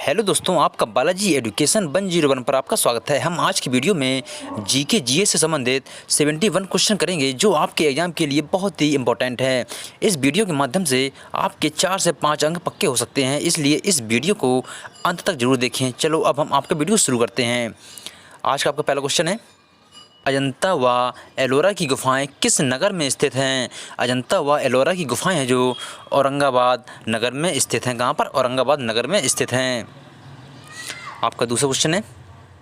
Hello दोस्तों, आपका Balaji education 101 पर आपका स्वागत है। हम आज की वीडियो में जीके जीए से संबंधित 71 क्वेश्चन करेंगे जो आपके एग्जाम के लिए बहुत ही इंपॉर्टेंट है। इस वीडियो के माध्यम से आपके 4 से 5 अंक पक्के हो सकते हैं, इसलिए इस वीडियो को अंत तक जरूर देखें। चलो अब हम आपका वीडियो शुरू करते हैं। आज का आपका पहला क्वेश्चन है, अजंता व एलोरा की गुफाएं किस नगर में स्थित हैं? अजंता व एलोरा की गुफाएं हैं जो औरंगाबाद नगर में स्थित हैं। कहाँ पर? औरंगाबाद नगर में स्थित हैं। आपका दूसरा क्वेश्चन है,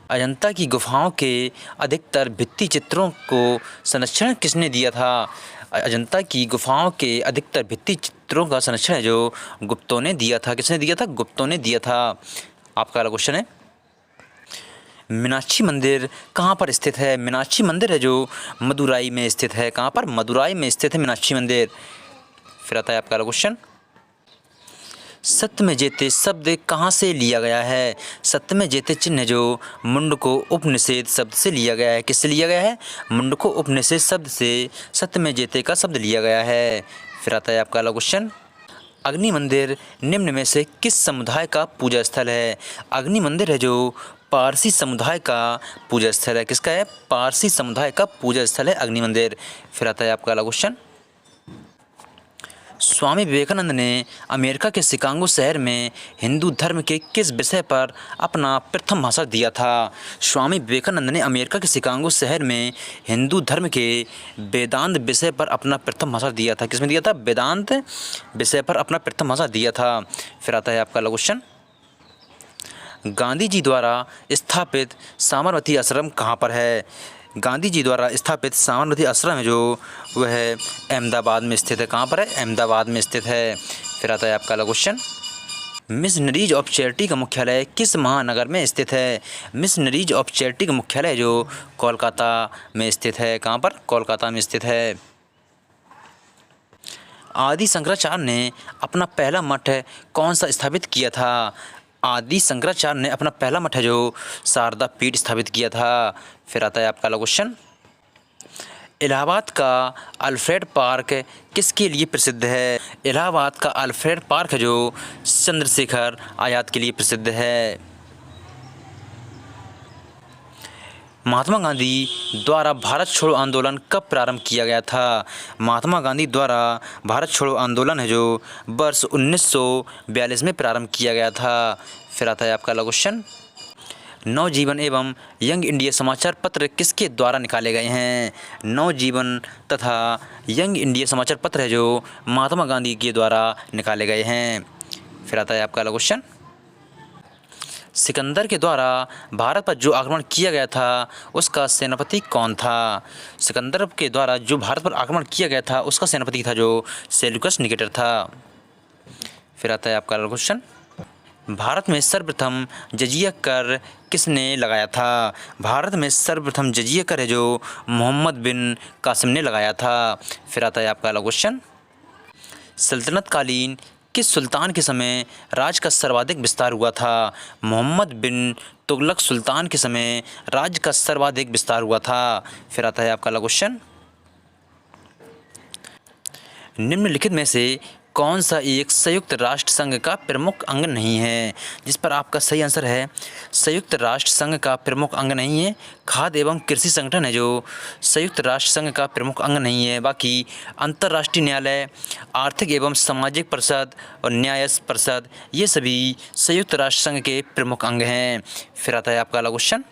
अजंता की गुफाओं के अधिकतर भित्ति चित्रों को संरक्षण किसने दिया था? अजंता की गुफाओं के अधिकतर भित्ति चित्रों का संरक्षण है जो गुप्तों ने दिया था। किसने दिया था? गुप्तों ने दिया था। आपका अगला क्वेश्चन है, मीनाक्षी मंदिर कहाँ पर स्थित है? मीनाक्षी मंदिर है जो मदुराई में स्थित है। कहाँ पर? मदुराई में स्थित है मीनाक्षी मंदिर। फिर आता है आपका अगला क्वेश्चन, सत्य में जेते शब्द कहाँ से लिया गया है? सत्य में जेते चिन्ह जो मुंडको उपनिषेध शब्द से लिया गया है। किससे लिया गया है? मुंडको उपनिषेध शब्द से सत्य में जेते का शब्द लिया गया है। फिर आता है आपका अगला क्वेश्चन, अग्नि मंदिर निम्न में से किस समुदाय का पूजा स्थल है? अग्नि मंदिर है जो पारसी समुदाय का पूजा स्थल है। किसका है? पारसी समुदाय का पूजा स्थल है अग्नि मंदिर। फिर आता है आपका अगला क्वेश्चन, स्वामी विवेकानंद ने अमेरिका के शिकागो शहर में हिंदू धर्म के किस विषय पर अपना प्रथम भाषण दिया था? स्वामी विवेकानंद ने अमेरिका के शिकागो शहर में हिंदू धर्म के वेदांत विषय पर अपना प्रथम भाषण दिया था। किसमें दिया था? वेदांत विषय पर अपना प्रथम भाषण दिया था। फिर आता है आपका अगला क्वेश्चन, गांधी जी द्वारा स्थापित साबरमती आश्रम कहाँ पर है? गांधी जी द्वारा स्थापित साबरमती आश्रम है जो वह अहमदाबाद में स्थित है। कहाँ पर है? अहमदाबाद में स्थित है। फिर आता है आपका अगला क्वेश्चन, मिशनरीज ऑफ चैरिटी का मुख्यालय किस महानगर में स्थित है? मिशनरीज ऑफ चैरिटी का मुख्यालय जो कोलकाता में स्थित है। कहाँ पर? कोलकाता में स्थित है। आदि शंकराचार्य ने अपना पहला मठ कौन सा स्थापित किया था? आदि शंकराचार्य ने अपना पहला मठ है जो शारदा पीठ स्थापित किया था। फिर आता है आपका अगला क्वेश्चन, इलाहाबाद का अल्फ्रेड पार्क किसके लिए प्रसिद्ध है? इलाहाबाद का अल्फ्रेड पार्क है जो चंद्रशेखर आज़ाद के लिए प्रसिद्ध है। महात्मा गांधी द्वारा भारत छोड़ो आंदोलन कब प्रारंभ किया गया था? महात्मा गांधी द्वारा भारत छोड़ो आंदोलन है जो वर्ष 1942 में प्रारंभ किया गया था। फिर आता है आपका अगला क्वेश्चन, नवजीवन एवं यंग इंडिया समाचार पत्र किसके द्वारा निकाले गए हैं? नवजीवन तथा यंग इंडिया समाचार पत्र है जो महात्मा गांधी के द्वारा निकाले गए हैं। फिर आता है आपका अगला क्वेश्चन, सिकंदर के द्वारा भारत पर जो आक्रमण किया गया था उसका सेनापति कौन था? सिकंदर के द्वारा जो भारत पर आक्रमण किया गया था उसका सेनापति था जो सेल्यूकस निकेटर था। फिर आता है आपका अगला क्वेश्चन, भारत में सर्वप्रथम जजिया कर किसने लगाया था? भारत में सर्वप्रथम जजिया कर है जो मोहम्मद बिन कासिम ने लगाया था। फिर आता है आपका अगला क्वेश्चन, सल्तनत कालीन किस सुल्तान के समय राज का सर्वाधिक विस्तार हुआ था? मोहम्मद बिन तुगलक सुल्तान के समय राज्य का सर्वाधिक विस्तार हुआ था। फिर आता है आपका अगला क्वेश्चन, निम्नलिखित में से कौन सा एक संयुक्त राष्ट्र संघ का प्रमुख अंग नहीं है? जिस पर आपका सही आंसर है संयुक्त राष्ट्र संघ का प्रमुख अंग नहीं है खाद्य एवं कृषि संगठन है जो संयुक्त राष्ट्र संघ का प्रमुख अंग नहीं है। बाकी अंतर्राष्ट्रीय न्यायालय, आर्थिक एवं सामाजिक परिषद और न्याय परिषद ये सभी संयुक्त राष्ट्र संघ के प्रमुख अंग हैं। फिर आता है आपका अगला क्वेश्चन,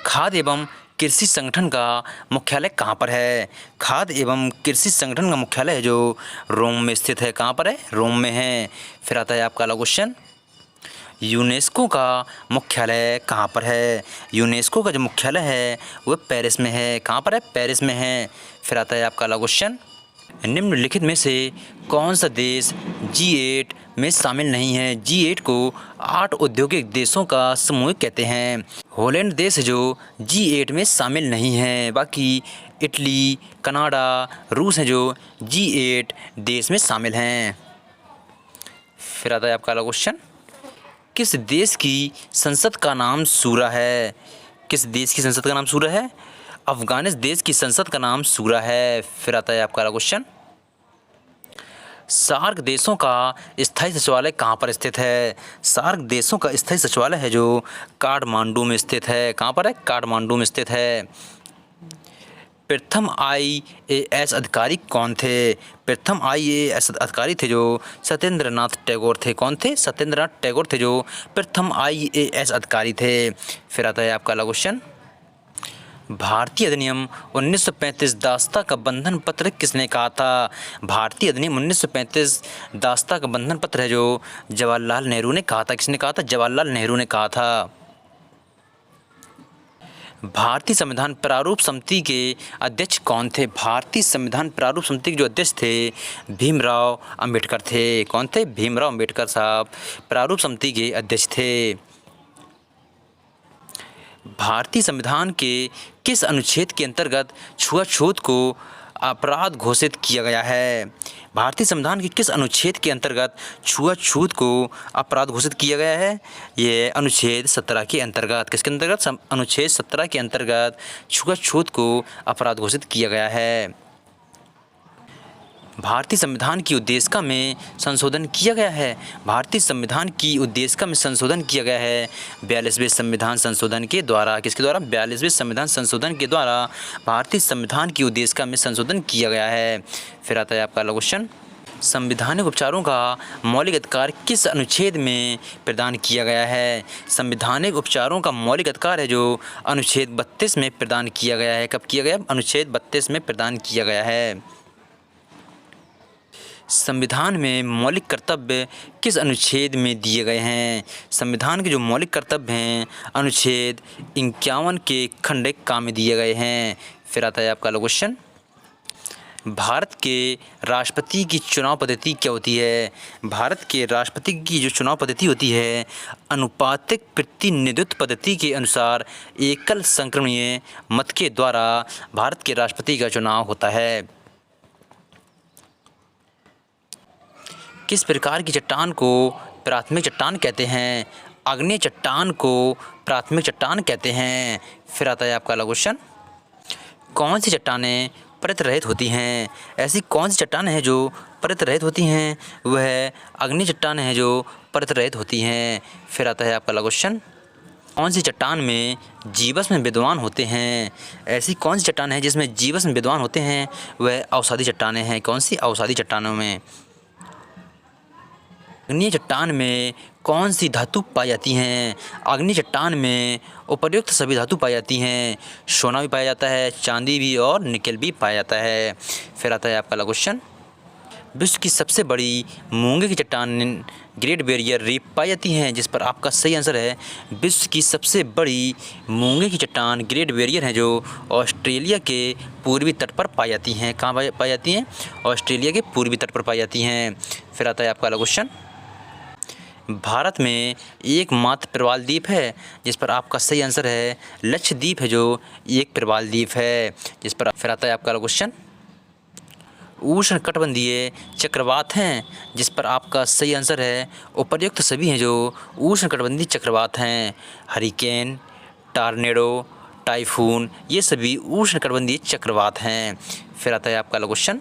खाद्य एवं कृषि संगठन का मुख्यालय कहाँ पर है? खाद्य एवं कृषि संगठन का मुख्यालय है जो रोम में स्थित है। कहाँ पर है? रोम में है। फिर आता है आपका अगला क्वेश्चन, यूनेस्को का मुख्यालय कहाँ पर है? यूनेस्को का जो मुख्यालय है वह पेरिस में है। कहाँ पर है? पेरिस में है। फिर आता है आपका अगला क्वेश्चन, निम्नलिखित में से कौन सा देश G8 में शामिल नहीं है? G8 को 8 औद्योगिक देशों का समूह कहते हैं। हॉलैंड देश है जो G8 में शामिल नहीं है। बाकी इटली, कनाडा, रूस है जो G8 देश में शामिल हैं। फिर आता है आपका अगला क्वेश्चन, किस देश की संसद का नाम सूरा है? किस देश की संसद का नाम सूरा है? अफगानिस्तान देश की संसद का नाम सूरा है। फिर आता है आपका अगला क्वेश्चन, सार्क देशों का स्थायी सचिवालय कहाँ पर स्थित है? सार्क देशों का स्थायी सचिवालय है जो काठमांडू में स्थित है। कहाँ पर है? काठमांडू में स्थित है। प्रथम IAS अधिकारी कौन थे? प्रथम IAS अधिकारी थे जो सत्येंद्र नाथ टैगोर थे। कौन थे? सत्येंद्र नाथ टैगोर थे जो प्रथम IAS अधिकारी थे। फिर आता है आपका अगला क्वेश्चन, भारतीय अधिनियम 1935 दास्ता का बंधन पत्र किसने कहा था? भारतीय अधिनियम 1935 दास्ता का बंधन पत्र है जो जवाहरलाल नेहरू ने कहा था। किसने कहा था? जवाहरलाल नेहरू ने कहा था। भारतीय संविधान प्रारूप समिति के अध्यक्ष कौन थे? भारतीय संविधान प्रारूप समिति के जो अध्यक्ष थे भीमराव अंबेडकर थे। कौन थे? भीमराव अंबेडकर साहब प्रारूप समिति के अध्यक्ष थे। भारतीय संविधान के किस अनुच्छेद के अंतर्गत छुआछूत को अपराध घोषित किया गया है? भारतीय संविधान के किस अनुच्छेद के अंतर्गत छुआछूत को अपराध घोषित किया गया है? ये अनुच्छेद 17 के अंतर्गत। किसके अंतर्गत? अनुच्छेद 17 के अंतर्गत छुआछूत को अपराध घोषित किया गया है। भारतीय संविधान की उद्देशिका में संशोधन किया गया है। भारतीय संविधान की उद्देशिका में संशोधन किया गया है 42वें संविधान संशोधन के द्वारा। किसके द्वारा? 42वें संविधान संशोधन के द्वारा भारतीय संविधान की उद्देशिका में संशोधन किया गया है। फिर आता है आपका अगला क्वेश्चन, संवैधानिक उपचारों का मौलिक अधिकार किस अनुच्छेद में प्रदान किया गया है? संवैधानिक उपचारों का मौलिक अधिकार है जो अनुच्छेद 32 में प्रदान किया गया है। कब किया गया? अनुच्छेद 32 में प्रदान किया गया है। संविधान में मौलिक कर्तव्य किस अनुच्छेद में दिए गए हैं? संविधान के जो मौलिक कर्तव्य हैं अनुच्छेद 51 के खंड 1 का में दिए गए हैं। फिर आता है आपका अगला क्वेश्चन, भारत के राष्ट्रपति की चुनाव पद्धति क्या होती है? भारत के राष्ट्रपति की जो चुनाव पद्धति होती है अनुपातिक प्रतिनिधित्व पद्धति के अनुसार एकल संक्रमणीय मत के द्वारा भारत के राष्ट्रपति का चुनाव होता है। किस प्रकार की चट्टान को प्राथमिक चट्टान कहते हैं? आग्नेय चट्टान को प्राथमिक चट्टान कहते हैं। फिर आता है आपका अगला क्वेश्चन, कौन सी चट्टानें परत रहित होती हैं? ऐसी कौन सी चट्टानें हैं जो परत रहित होती हैं? वह आग्नेय चट्टानें हैं जो परत रहित होती हैं। फिर आता है आपका अगला क्वेश्चन, कौन सी चट्टान में जीवाश्म विद्वान होते हैं? ऐसी कौन सी चट्टान है जिसमें जीवाश्म विद्वान होते हैं? वह अवसादी चट्टानें हैं। कौन सी? अवसादी चट्टानों में। आग्नेय चट्टान में कौन सी धातु पाई जाती हैं? आग्नेय चट्टान में उपर्युक्त सभी धातु पाई जाती हैं। सोना भी पाया जाता है, चांदी भी और निकेल भी पाया जाता है। फिर आता है आपका अगला क्वेश्चन, विश्व की सबसे बड़ी मूंगे की चट्टान ग्रेट बैरियर रीफ पाई जाती हैं, जिस पर आपका सही आंसर है विश्व की सबसे बड़ी मूंगे की चट्टान ग्रेट बैरियर है जो ऑस्ट्रेलिया के पूर्वी तट पर पाई जाती हैं। कहाँ पाई जाती हैं? ऑस्ट्रेलिया के पूर्वी तट पर पाई जाती हैं। फिर आता है आपका अगला क्वेश्चन, भारत में एकमात्र प्रवाल द्वीप है, जिस पर आपका सही आंसर है लक्षद्वीप है जो एक प्रवाल द्वीप है जिस पर। फिर आता है आपका क्वेश्चन, उष्णकटिबंधीय चक्रवात हैं, जिस पर आपका सही आंसर है उपर्युक्त सभी हैं जो उष्णकटिबंधीय चक्रवात हैं। हरिकेन, टॉर्नेडो, टाइफून ये सभी उष्णकटिबंधीय चक्रवात हैं। फिर आता है आपका क्वेश्चन,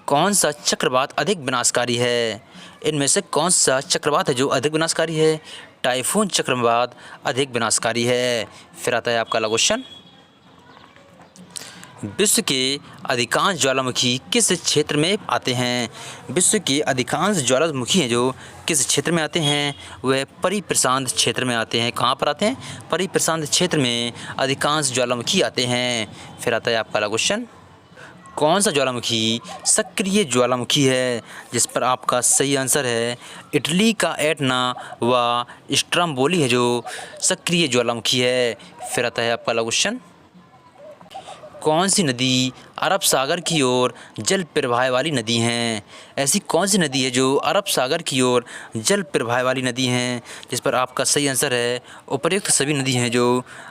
कौन सा चक्रवात अधिक विनाशकारी है? इनमें से कौन सा चक्रवात है जो अधिक विनाशकारी है? टाइफून चक्रवात अधिक विनाशकारी है। फिर आता है आपका अगला क्वेश्चन, विश्व के अधिकांश ज्वालामुखी किस क्षेत्र में आते हैं? विश्व के अधिकांश ज्वालामुखी हैं जो किस क्षेत्र में आते हैं? वह परिप्रशांत क्षेत्र में आते हैं। कहाँ पर आते हैं? परिप्रशांत क्षेत्र में अधिकांश ज्वालामुखी आते हैं। फिर आता है आपका अगला क्वेश्चन, कौन सा ज्वालामुखी सक्रिय ज्वालामुखी है? जिस पर आपका सही आंसर है इटली का एटना व स्ट्रोम्बोली है जो सक्रिय ज्वालामुखी है। फिर आता है आपका अगला क्वेश्चन, कौन सी नदी अरब सागर की ओर जल प्रवाह वाली नदी हैं? ऐसी कौन सी नदी है जो अरब सागर की ओर जल प्रवाह वाली नदी हैं? जिस पर आपका सही आंसर है उपर्युक्त सभी नदी हैं जो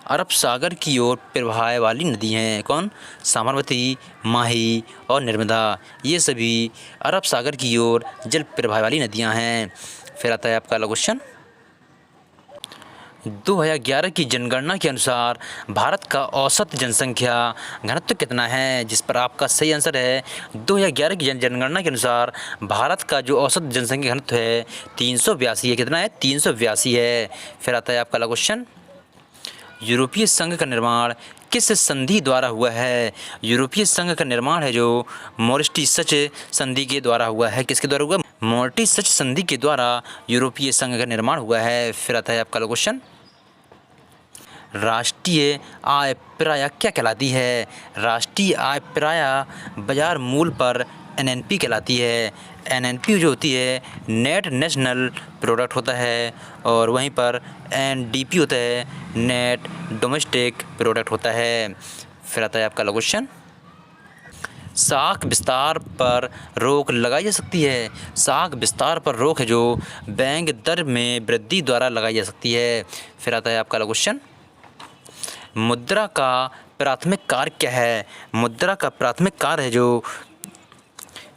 अरब सागर की ओर प्रवाह वाली नदी हैं। कौन? साबरमती, माही और नर्मदा ये सभी अरब सागर की ओर जल प्रवाह वाली नदियाँ हैं। फिर आता है आपका अगला क्वेश्चन, 2011 की जनगणना के अनुसार भारत का औसत जनसंख्या घनत्व कितना है, जिस पर आपका सही आंसर है 2011 की जनगणना के अनुसार भारत का जो औसत जनसंख्या घनत्व है 382 है। कितना है? 382 है। फिर आता है आपका अगला क्वेश्चन, यूरोपीय संघ का निर्माण किस संधि द्वारा हुआ है? यूरोपीय संघ का निर्माण है जो मोरिसटीसच संधि के द्वारा हुआ है। किसके द्वारा हुआ? मोरिसटीसच संधि के द्वारा यूरोपीय संघ का निर्माण हुआ है। फिर आता है आपका अगला क्वेश्चन, राष्ट्रीय आय प्राय क्या कहलाती है? राष्ट्रीय आय प्राय बाजार मूल्य पर एनएनपी कहलाती है। एनएनपी जो होती है नेट नेशनल प्रोडक्ट होता है, और वहीं पर एनडीपी होता है नेट डोमेस्टिक प्रोडक्ट होता है। फिर आता है आपका अगला क्वेश्चन, साख विस्तार पर रोक लगाई जा सकती है। साख विस्तार पर रोक है जो बैंक दर में वृद्धि द्वारा लगाई जा सकती है। फिर आता है आपका अगला क्वेश्चन, मुद्रा का प्राथमिक कार्य क्या है? मुद्रा का प्राथमिक कार्य है जो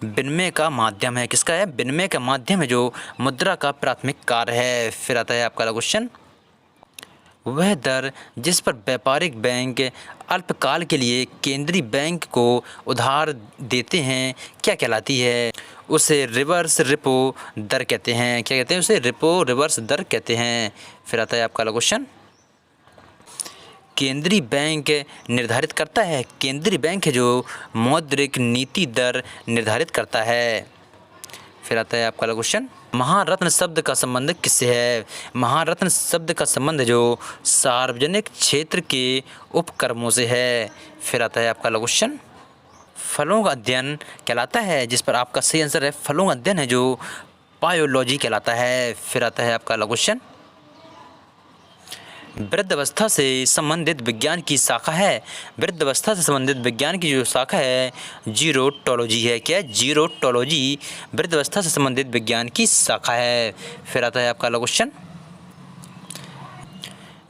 विनिमय का माध्यम है। किसका है? विनिमय का माध्यम है जो मुद्रा का प्राथमिक कार्य है। फिर आता है आपका अगला क्वेश्चन, वह दर जिस पर व्यापारिक बैंक अल्पकाल के लिए केंद्रीय बैंक को उधार देते हैं क्या कहलाती है? उसे रिवर्स रिपो दर कहते हैं। क्या कहते हैं? उसे रिपो रिवर्स दर कहते हैं। फिर आता है आपका अगला क्वेश्चन, केंद्रीय बैंक निर्धारित करता है। केंद्रीय बैंक है जो मौद्रिक नीति दर निर्धारित करता है। फिर आता है आपका अगला क्वेश्चन, महारत्न शब्द का संबंध किससे है? महारत्न शब्द का संबंध जो सार्वजनिक क्षेत्र के उपक्रमों से है। फिर आता है आपका अगला क्वेश्चन, फलों का अध्ययन कहलाता है, जिस पर आपका सही आंसर है फलों का अध्ययन है जो बायोलॉजी कहलाता है। फिर आता है आपका अगला क्वेश्चन, वृद्धावस्था से संबंधित विज्ञान की शाखा है। वृद्धावस्था से संबंधित विज्ञान की जो शाखा है जीरोटोलॉजी है। क्या है? जीरोटोलॉजी वृद्धावस्था से संबंधित विज्ञान की शाखा है। फिर आता है आपका अगला क्वेश्चन,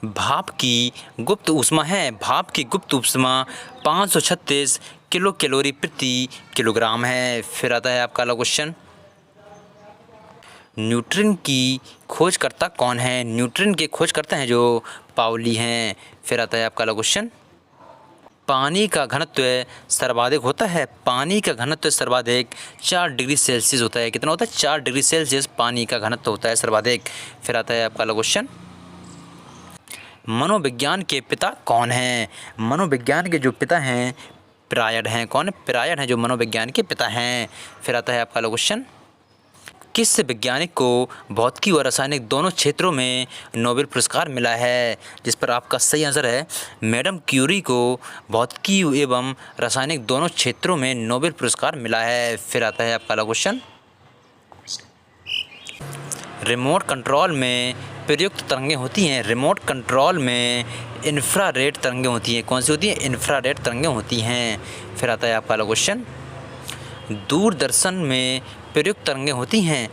भाप की गुप्त ऊष्मा है। भाप की गुप्त ऊष्मा 536 किलो कैलोरी प्रति किलोग्राम है। फिर आता है आपका अगला क्वेश्चन, न्यूट्रॉन की खोजकर्ता कौन है? न्यूट्रॉन के खोजकर्ता हैं जो पाउली हैं। फिर आता है आपका अगला क्वेश्चन, पानी का घनत्व सर्वाधिक होता है। पानी का घनत्व सर्वाधिक 4 डिग्री सेल्सियस होता है। कितना होता है? 4 डिग्री सेल्सियस पानी का घनत्व होता है सर्वाधिक। फिर आता है आपका अगला क्वेश्चन, मनोविज्ञान के पिता कौन हैं? मनोविज्ञान के जो पिता हैं पीरायड हैं। कौन? पीरायड हैं जो मनोविज्ञान के पिता हैं। फिर आता है आपका अगला क्वेश्चन, किस वैज्ञानिक को भौतिकी और रासायनिक दोनों क्षेत्रों में नोबेल पुरस्कार मिला है? जिस पर आपका सही आंसर है मैडम क्यूरी को भौतिकी एवं रासायनिक दोनों क्षेत्रों में नोबेल पुरस्कार मिला है। फिर आता है आपका अगला क्वेश्चन, रिमोट कंट्रोल में प्रयुक्त तरंगें होती हैं। रिमोट कंट्रोल में इंफ्रारेड तरंगें होती हैं। कौन सी होती हैं? इंफ्रारेड तरंगें होती हैं। फिर आता है आपका अगला क्वेश्चन, दूरदर्शन में प्रयुक्त तरंगें होती हैं।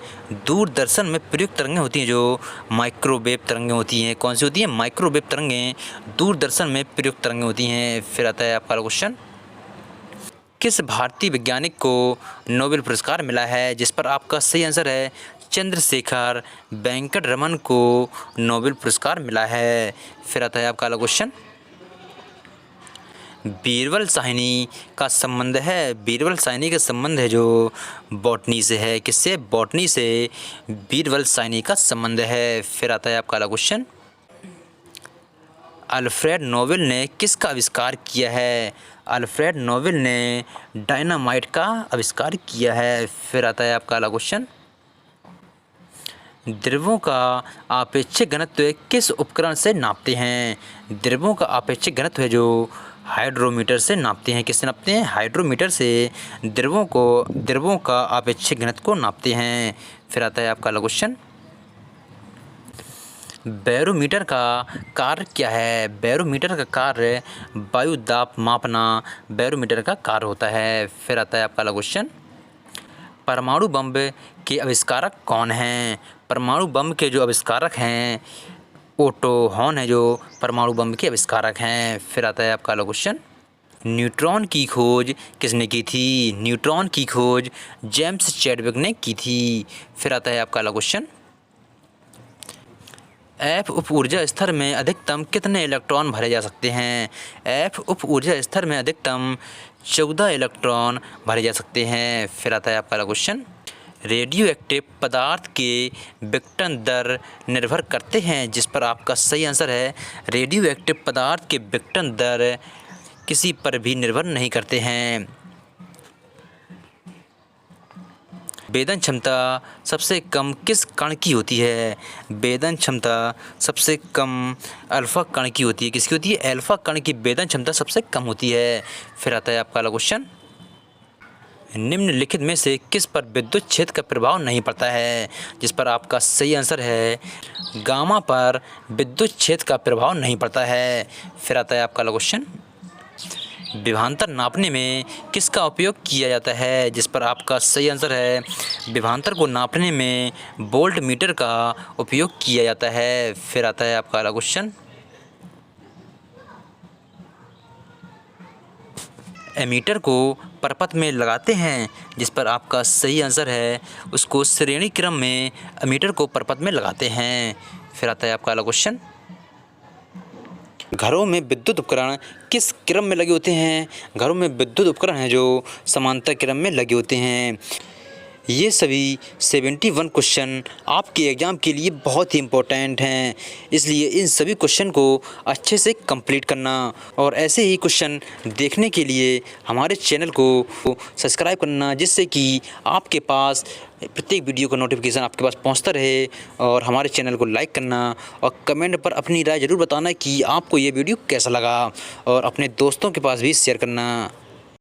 दूरदर्शन में प्रयुक्त तरंगें होती हैं जो माइक्रोवेव तरंगें होती हैं। कौन सी होती हैं? माइक्रोवेव तरंगें दूरदर्शन में प्रयुक्त तरंगें होती हैं। फिर आता है आपका क्वेश्चन, किस भारतीय वैज्ञानिक को नोबेल पुरस्कार मिला है? जिस पर आपका सही आंसर है चंद्रशेखर वेंकट रमन को नोबेल पुरस्कार मिला है। फिर आता है आपका क्वेश्चन, बीरबल साहनी का संबंध है। बीरबल साहनी का संबंध है जो बॉटनी से है। किससे? बॉटनी से बीरबल साहनी का संबंध है। फिर आता है आपका अगला क्वेश्चन, अल्फ्रेड नोबेल ने किसका आविष्कार किया है? अल्फ्रेड नोबेल ने डायनामाइट का आविष्कार किया है। फिर आता है आपका अगला क्वेश्चन, द्रव्यों का आपेक्षिक घनत्व किस उपकरण से नापते हैं? द्रव्यों का आपेक्षिक घनत्व है जो हाइड्रोमीटर से नापते हैं। किससे नापते हैं? हाइड्रोमीटर से द्रव्यों का आपेक्षिक घनत्व को नापते हैं। फिर आता है आपका अगला क्वेश्चन, बैरोमीटर का कार्य क्या है? बैरोमीटर का कार्य वायु दाब मापना बैरोमीटर का कार्य होता है। फिर आता है आपका अगला क्वेश्चन, परमाणु बम के आविष्कारक कौन हैं? परमाणु बम के जो आविष्कारक हैं ओटो हॉन है जो परमाणु बम के आविष्कारक हैं। फिर आता है आपका अगला क्वेश्चन, न्यूट्रॉन की खोज किसने की थी? न्यूट्रॉन की खोज जेम्स चैडविक ने की थी। फिर आता है आपका अगला क्वेश्चन, F उप ऊर्जा स्तर में अधिकतम कितने इलेक्ट्रॉन भरे जा सकते हैं? F उप ऊर्जा स्तर में अधिकतम 14 इलेक्ट्रॉन भरे जा सकते हैं। फिर आता है आपका अगला क्वेश्चन, रेडियो एक्टिव पदार्थ के विघटन दर निर्भर करते हैं, जिस पर आपका सही आंसर है रेडियो एक्टिव पदार्थ के विघटन दर किसी पर भी निर्भर नहीं करते हैं। वेदन क्षमता सबसे कम किस कण की होती है? वेदन क्षमता सबसे कम अल्फा कण की होती है। किसकी होती है? अल्फा कण की वेदन क्षमता सबसे कम होती है। फिर आता है आपका अगला क्वेश्चन, निम्नलिखित में से किस पर विद्युत क्षेत्र का प्रभाव नहीं पड़ता है? जिस पर आपका सही आंसर है गामा पर विद्युत क्षेत्र का प्रभाव नहीं पड़ता है। फिर आता है आपका अगला क्वेश्चन, विभवांतर नापने में किसका उपयोग किया जाता है? जिस पर आपका सही आंसर है विभवांतर को नापने में वोल्ट मीटर का उपयोग किया जाता है। फिर आता है आपका अगला क्वेश्चन, एमीटर को परपथ में लगाते हैं, जिस पर आपका सही आंसर है उसको श्रेणी क्रम में एमीटर को परपथ में लगाते हैं। फिर आता है आपका अगला क्वेश्चन, घरों में विद्युत उपकरण किस क्रम में लगे होते हैं? घरों में विद्युत उपकरण हैं जो समांतर क्रम में लगे होते हैं। ये सभी 71 क्वेश्चन आपके एग्ज़ाम के लिए बहुत ही इम्पोर्टेंट हैं, इसलिए इन सभी क्वेश्चन को अच्छे से कंप्लीट करना और ऐसे ही क्वेश्चन देखने के लिए हमारे चैनल को सब्सक्राइब करना, जिससे कि आपके पास प्रत्येक वीडियो का नोटिफिकेशन आपके पास पहुंचता रहे। और हमारे चैनल को लाइक करना और कमेंट पर अपनी राय ज़रूर बताना कि आपको ये वीडियो कैसा लगा, और अपने दोस्तों के पास भी शेयर करना।